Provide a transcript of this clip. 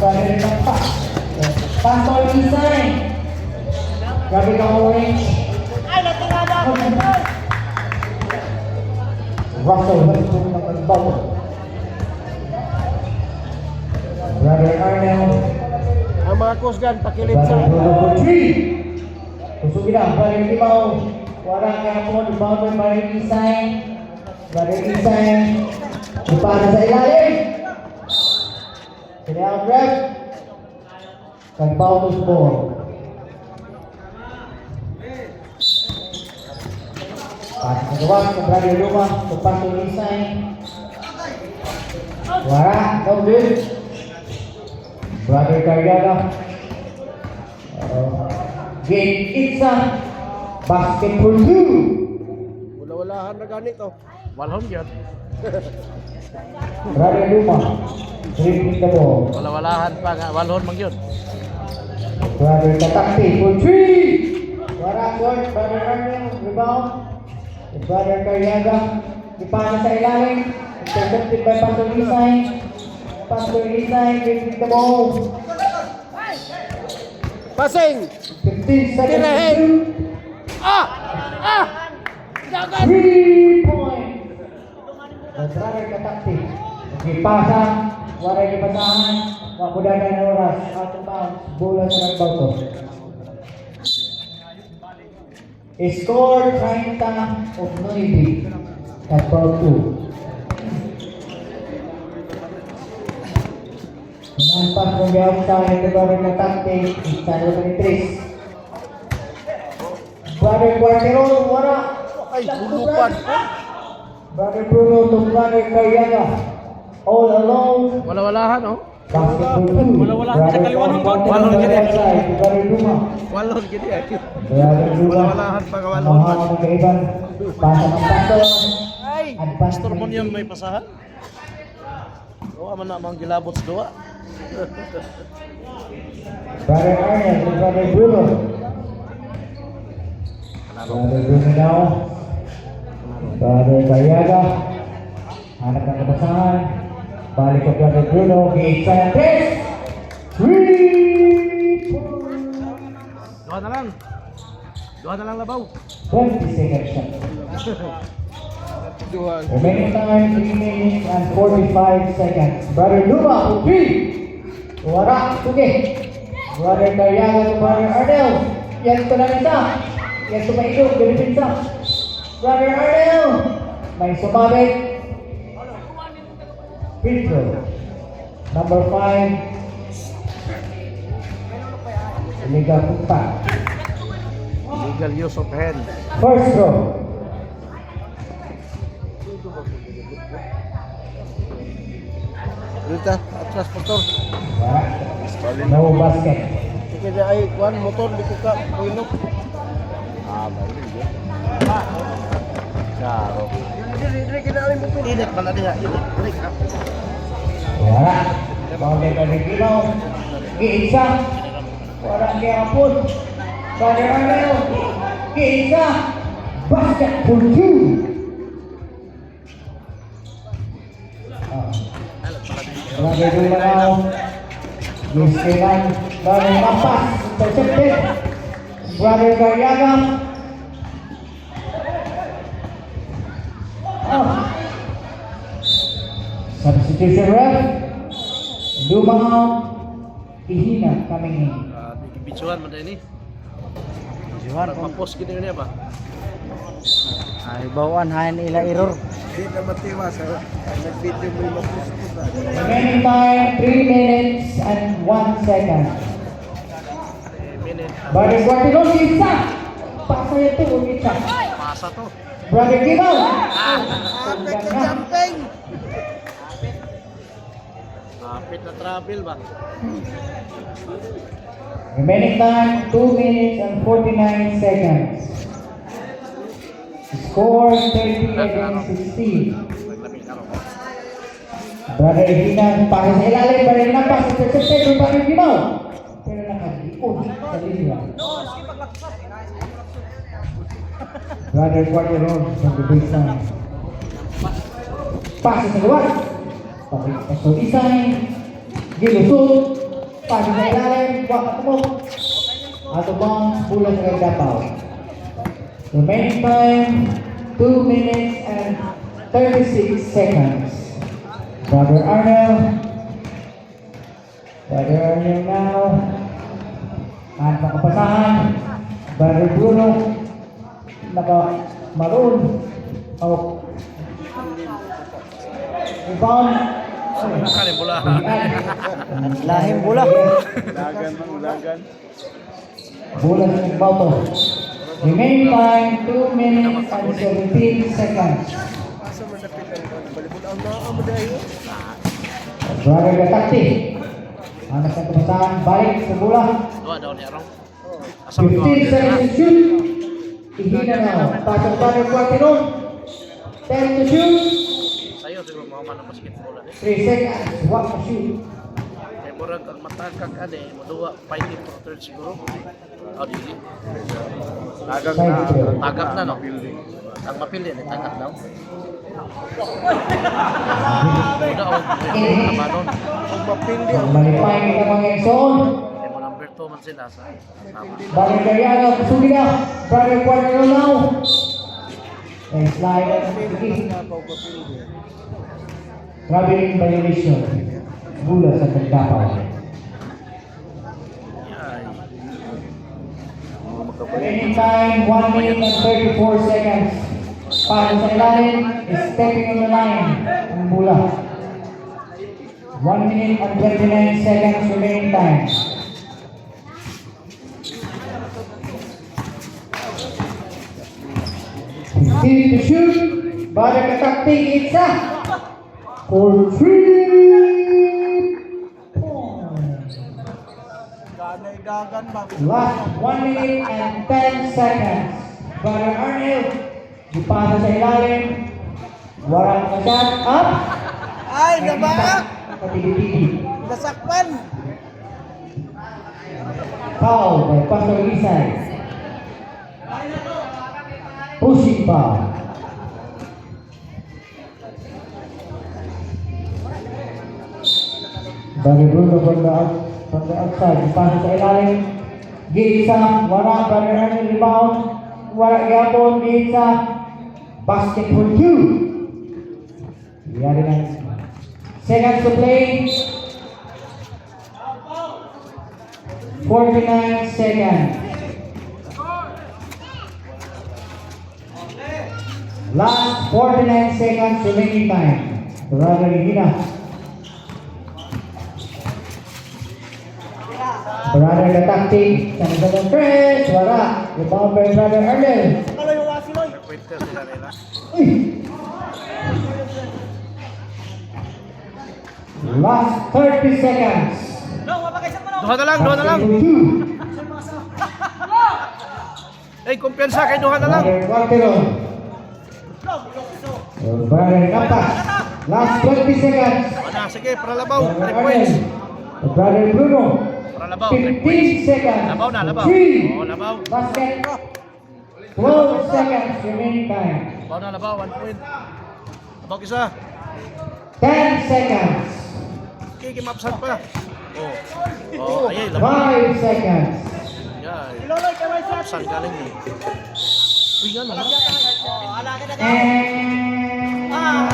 Brother Nampa. Pastor Isay. Grabe ka orange. Ay, natingala ako dito. Russell Westbrook ng Magbago. Brother Arnel. Ang mga kusgan, pakilid Brother sa... Bruno for 3. Kusugin na. Brother Timaw. Warang kaya po. Rebound by Brother Isay. Brother Isay. Ipasa sa ilalim. Kaya ang grab. Kag-bounce ball. Pasok sa gawa sa Brother Luma. Pasok Isay. Wala. No good. Brother Carriaga. Game Itza. Basket for 2. Wala-walahan na ganito. Walhon yun. Brother Luma. Dribbling the ball. Wala-walahan pa nga. Walhon mang yun. Brother Katakti for 3. Wala short. Brother Arnel. Rebound. Brother Carriaga. Ipana sa ilalim. Intercepted by Pastor Isay. Pastor Isay. Dribbling the ball. Passing! 15 seconds. Tirahin! Ah! Ah! Dagan! 3 points. Brother Katakti. Ipasa. Wala ipasahan. Makudagan na oras. Out of bounds. Bola sa nagbauto. Score 30 of Noibi. At ball 2. Nampak menjawab sa ito Brother Katakti. Istano ka ni Tris. Brother Quarteron. Wala. Ay, bulupan. Brother Bruno to Brother Carriaga. All alone. Wala-walahan, oh. Basketball 2. Wala-walahan sa kaliwan ng ball. Walon gini. Brother Luma. Walhon gini eh. Brother Luma. Wala-walahan pa ka walhon. Mga magkaiban. Pasa ng pastor. Ay! Pastor mo niyan may pasahan? Oo, man na mga gilabot sa duwa. Brother Arnel to Brother Bruno. Brother Bruno now. Brother Carriaga. Hanap ng kapasahan. Balik ko Brother Bruno. Gate sa Andres. 3 points. Duha na lang. Duha na lang labaw. 20 seconds shot. Duha. Remaining time 3 minutes and 45 seconds. Brother Luma for 3. Wara. Sige. Brother Carriaga to Brother Arnel. Yan ko lang isa. Yan sumailog. Ganipin sa. Brother Arnel. May sumabit. Free throw. Number 5. Liga Punta. Legal use of hand. First throw. Rita, atras motor. Wala. No basket. Kaya ay kuan motor di ko ka puinok. Ah, bagus ya. Claro. Dili kita ay motor. Init man na diha. Init. Wala. Bawal ka rin ilaw. Giisa. Wala kaya hapon. Brother Arnel. Giisa. Basket for 2. Brother Luma now. Giskilan. Brother Mapas. Intercepted. Brother Carriaga. Substitution ref. Luma out. Ihina coming in. Bisuhan man ini. Bisuhan pang-post gini niya ba? Ay, bawaan hain ila error. Di na matiwas ha. Nag-video mo yung post ko ba? Remaining time 3 minutes and 1 second. Minute. Brother Guardiano isa. Pasa ito isa. Pasa to. Brother Kibaw. Jumping. Kapit na travel ba? Remaining time 2 minutes and 49 seconds. Score 30 against 16. Brother Hina, pakai sa ilalim, Brother Hina, pakai sa intercepted, Brother Kibaw. Pero nakalipo sa linya. Brother Guardiano from the baseline. Pasok sa luwas. Pabrik sa Isay. Gilusot. Pasok sa ilalim. Wak katumog. Out of bounds. Bola sa Davao. Remaining time 2 minutes and 36 seconds. Brother Arnel. Brother Arnel now. At nakapasahan. Brother Bruno. Naka-maroon. Oh. Rebound. Kali bola. Lahing bola. Bola sa Nagbalto. Remaining time 2 minutes and 17 seconds. Brother Gatakti. Anak ng tumataan, balik sa bola. Dua daw ni Arong. 15 seconds to shoot. Ihina na. Pasok Brother Quartinon. 10 to shoot. Sayo siguro mga manang basketball ani. 3 seconds. What to shoot? Kay murag ang matagkag ani mo duwa fighting for third siguro. Oh, dili. Side throw. Tagak na no. Ang mapili ni tagak daw. Uda og amanon. Kung mapili ang Malipay kita mga Exxon. ay mo number 2 man sila sa tama. Balik Gariaga. Pusugi na. Brother Quartinon now. And slide at traveling violation. Bola sa Davao. Remaining time 1 minute and 34 seconds. Pasok sa ilalim is stepping on the line. Ang bola. 1 minute and 29 seconds remaining time. Continue to shoot. Balik katakting isa. For 3 points. Last 1 minute and 10 seconds. Brother Arnel. Dipasa sa ilalim. Warang na shot. Up. Ay, nabak! Patigi-tigi. Nasakpan! Foul by Pastor Isay. Pushing foul. Brother Bruno from the outside. Dipasa sa ilalim. Gisa. Warang. Brother Arnel rebound. Warang yapon. Gisa. Basket for 2. Yari na. Seconds to play. 49 seconds. Last 49 seconds remaining time. Brother Hina. Brother Gatakti. Sanagad ng press. Wala. Rebound by Brother Arnel. Pwede sila nila. Last 30 seconds. Duha na lang, duha na lang. Eh, kumpiyansa kay duha na lang. Brother Quarteron. Brother Nampas. Last 20 seconds. Ana, sige, para labaw. 3 Brother points. Arnel. Brother Bruno. Para labaw, 3 points. 15 seconds. Labaw na, labaw. 3. Oh, labaw. Basket. 12 seconds remaining time. Labaw na, labaw, 1 point. Labaw isa. 10 seconds. Okay, kimapsan pa. Oh. Oh, ayay, labaw. 5 seconds. Ayay. Kapsan galing eh. Uy, ano? And